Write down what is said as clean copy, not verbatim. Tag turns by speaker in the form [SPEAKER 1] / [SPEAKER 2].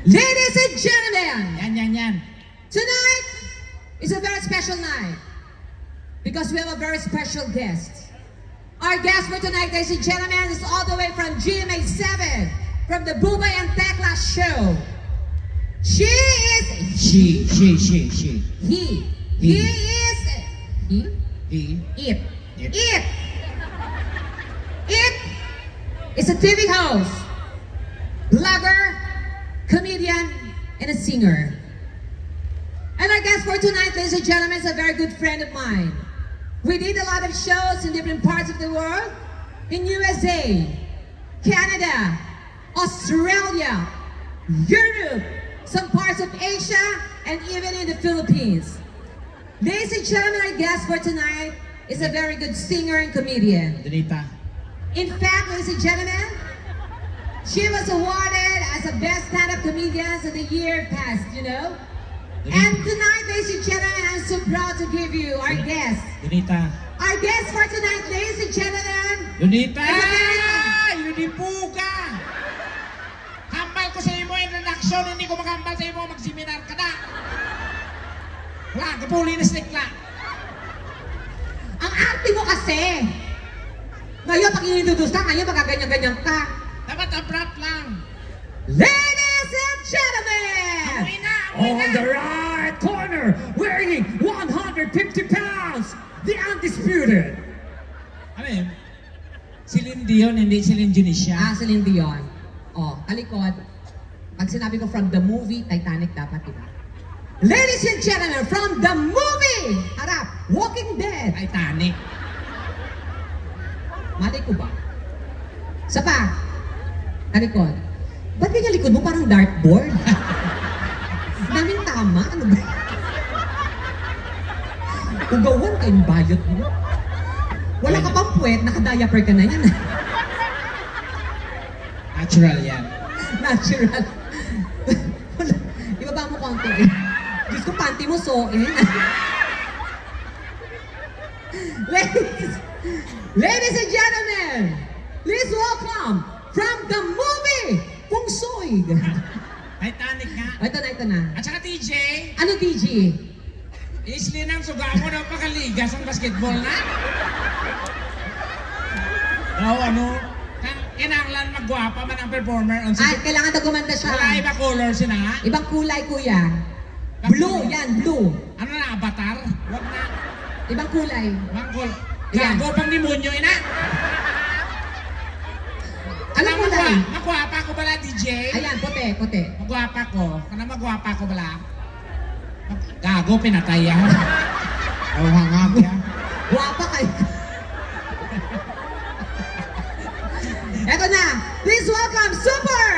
[SPEAKER 1] Ladies and gentlemen,
[SPEAKER 2] Yan.
[SPEAKER 1] tonight is a very special night because we have a very special guest. Our guest for tonight, ladies and gentlemen, is all the way from GMA7, from the Bubay and Tekla show. She is...
[SPEAKER 2] She.
[SPEAKER 1] He. He is...
[SPEAKER 2] He.
[SPEAKER 1] It. It is a TV host, blogger, comedian, and a singer. And our guest for tonight, ladies and gentlemen, is a very good friend of mine. We did a lot of shows in different parts of the world, in USA, Canada, Australia, Europe, some parts of Asia, and even in the Philippines. Ladies and gentlemen, our guest for tonight is a very good singer and comedian.
[SPEAKER 2] Donita.
[SPEAKER 1] In fact, ladies and gentlemen, she was awarded as the best stand-up comedian of the year past, you know? And tonight, ladies and gentlemen, I'm so proud to give you our guest.
[SPEAKER 2] Donita.
[SPEAKER 1] Our guest for tonight, ladies and gentlemen.
[SPEAKER 2] Donita! Yudipuga! Hambal ko sa imo introduction, hindi ko makahambal sa imo, mag-seminar ka na! Wala, kapuli na stick la!
[SPEAKER 1] Ang arte mo kasi! Ngayon, pag inintroduce ka, ngayon magaganyan-ganyan ka.
[SPEAKER 2] Dapat abrupt lang!
[SPEAKER 1] Ladies and gentlemen!
[SPEAKER 2] Amoy
[SPEAKER 3] On
[SPEAKER 2] na!
[SPEAKER 3] the right corner, weighing 150 pounds, the undisputed.
[SPEAKER 2] Ano yun? Celine Dion, hindi Celine Dionisha.
[SPEAKER 1] Celine Dion. Oh, talikod. Pag sinabi ko from the movie, Titanic dapat, diba? Ladies and gentlemen, from the movie! Harap, Walking Dead.
[SPEAKER 2] Titanic.
[SPEAKER 1] Mali ko ba? Isa pa. Talikod. Ba't ganyan likod mo parang dartboard? Daming tama. Ano ba? Ugawan kayong bayot mo. Wala ka pang puwet, naka-diaper ka na yan.
[SPEAKER 2] Natural yan.
[SPEAKER 1] Natural. Ibaba mo konti eh. Diyos ko, panty mo soin. Ladies and gentlemen, please welcome from the movie, Pungsoy.
[SPEAKER 2] Titanic nga.
[SPEAKER 1] Ito na.
[SPEAKER 2] At saka TJ,
[SPEAKER 1] Ano, TG?
[SPEAKER 2] isli ng suga mo na pakaligas ang basketball na. Ano? Kinanglan magwapa man ang performer.
[SPEAKER 1] Ay, kailangan na gumanda siya.
[SPEAKER 2] Wala iba color sina.
[SPEAKER 1] Ibang kulay, kuya. Blue, yan, blue.
[SPEAKER 2] Ano na, avatar? Wag na.
[SPEAKER 1] Ibang kulay.
[SPEAKER 2] Mangkol.
[SPEAKER 1] Yan.
[SPEAKER 2] Gago pang demonyo, ina.
[SPEAKER 1] Anong kulay?
[SPEAKER 2] Magwapa ko bala, DJ?
[SPEAKER 1] Ayan, puti.
[SPEAKER 2] Magwapa ko. Magwapa ko bala. Gago, pinatay yan. Oh, hangap yan.
[SPEAKER 1] Guwapa kayo. Eto na, please welcome Super